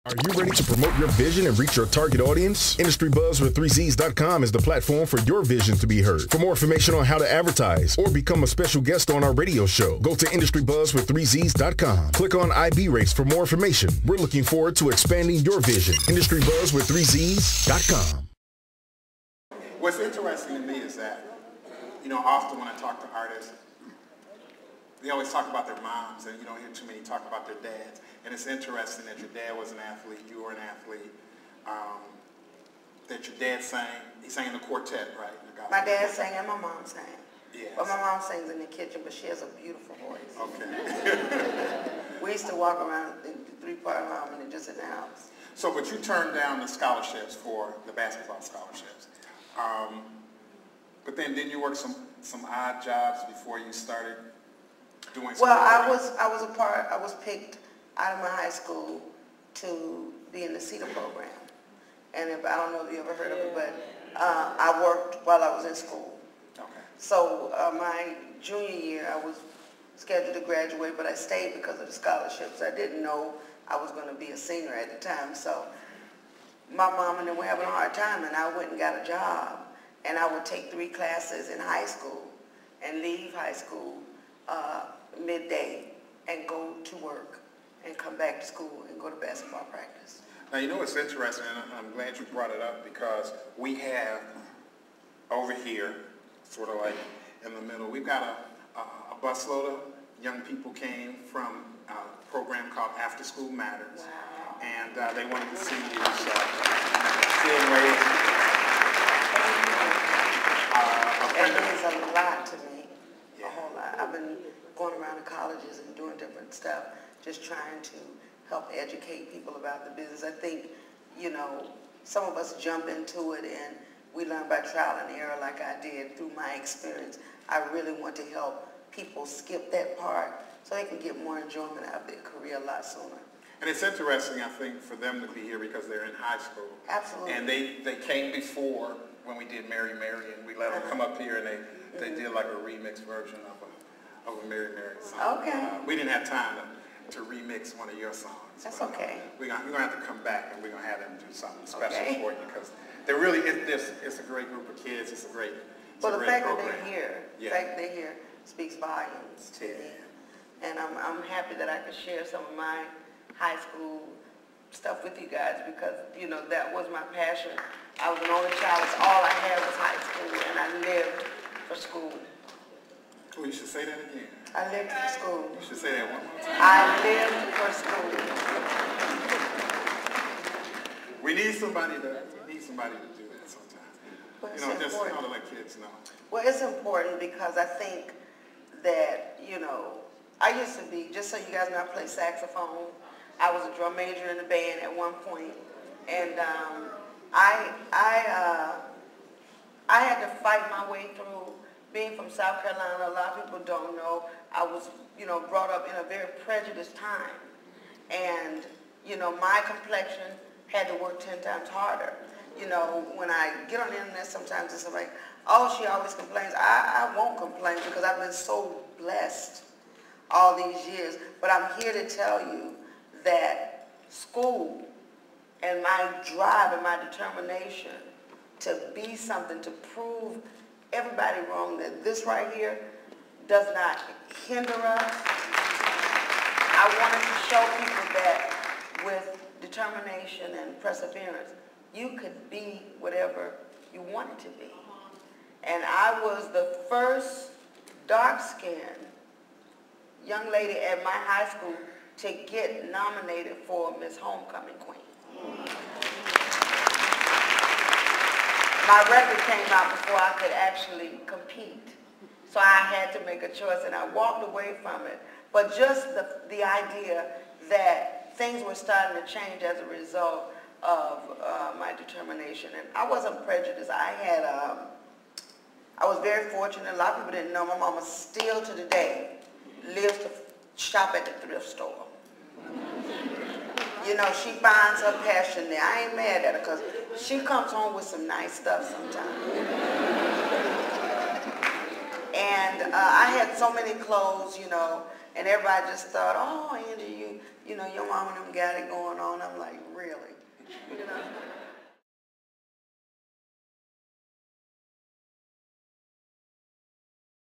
Are you ready to promote your vision and reach your target audience? IndustryBuzzWith3Zs.com is the platform for your vision to be heard. For more information on how to advertise or become a special guest on our radio show, go to IndustryBuzzWith3Zs.com. Click on IB Race for more information. We're looking forward to expanding your vision. IndustryBuzzWith3Zs.com. What's interesting to me is that, often when I talk to artists, they always talk about their moms, and you don't hear too many talk about their dads. And it's interesting that your dad was an athlete, you were an athlete, that your dad sang, he sang in the quartet, right? My dad sang and my mom sang. Yes. But my mom sings in the kitchen, but she has a beautiful voice. Okay. We used to walk around the three-part harmony just in the house. So, but you turned down the scholarships for the basketball scholarships. But then didn't you work some odd jobs before you started doing school? Well, I was picked out of my high school to be in the CETA program. And I don't know if you ever heard of it, but I worked while I was in school. Okay. So my junior year, I was scheduled to graduate, but I stayed because of the scholarships. I didn't know I was going to be a senior at the time. So my mom and them were having a hard time, and I went and got a job. And I would take 3 classes in high school and leave high school midday and go to work and come back to school and go to basketball practice. Now, what's interesting, and I'm glad you brought it up, because we have over here, sort of like in the middle, we've got a busload of young people came from a program called After School Matters. Wow. And they wanted to see you, so still waiting. It means a lot to me, a whole lot. I've been going around to colleges and doing different stuff, just trying to help educate people about the business. I think, some of us jump into it and we learn by trial and error like I did through my experience. I really want to help people skip that part so they can get more enjoyment out of their career a lot sooner. And it's interesting, I think, for them to be here because they're in high school. Absolutely. And they came before when we did Mary Mary, and we let them come up here and they did like a remix version of a Mary Mary song. Okay. We didn't have time to remix one of your songs. That's okay. We're going to have to come back and we're going to have them do something special for you, because there really is it's a great group of kids. It's a great Well, the fact program. that they're here, the fact that they're here speaks volumes to me. And I'm happy that I could share some of my high school stuff with you guys, because, that was my passion. I was an only child. That's all I had was high school, and I lived for school. Oh, you should say that again. I lived for school. You should say that one more time. I lived for school. We need somebody to do that sometimes. Well, it's just important. to let kids know. Well, it's important because I think that, I used to be, just so you guys know, I play saxophone. I was a drum major in the band at one point, and I had to fight my way through. Being from South Carolina, a lot of people don't know, I was, brought up in a very prejudiced time. And, my complexion had to work 10 times harder. When I get on the internet, sometimes it's like, oh, she always complains. I won't complain because I've been so blessed all these years. But I'm here to tell you that school and my drive and my determination to be something, to prove everybody wrong, that this right here does not hinder us. I wanted to show people that with determination and perseverance, you could be whatever you wanted to be. And I was the first dark-skinned young lady at my high school to get nominated for Miss Homecoming Queen. My record came out before I could actually compete. So I had to make a choice, and I walked away from it. But just the idea that things were starting to change as a result of my determination. And I wasn't prejudiced. I was very fortunate. A lot of people didn't know. My mama still to the day lives to shop at the thrift store. She finds her passion there. I ain't mad at her because she comes home with some nice stuff sometimes. And I had so many clothes, and everybody just thought, oh, Angie, your mom and them got it going on. I'm like,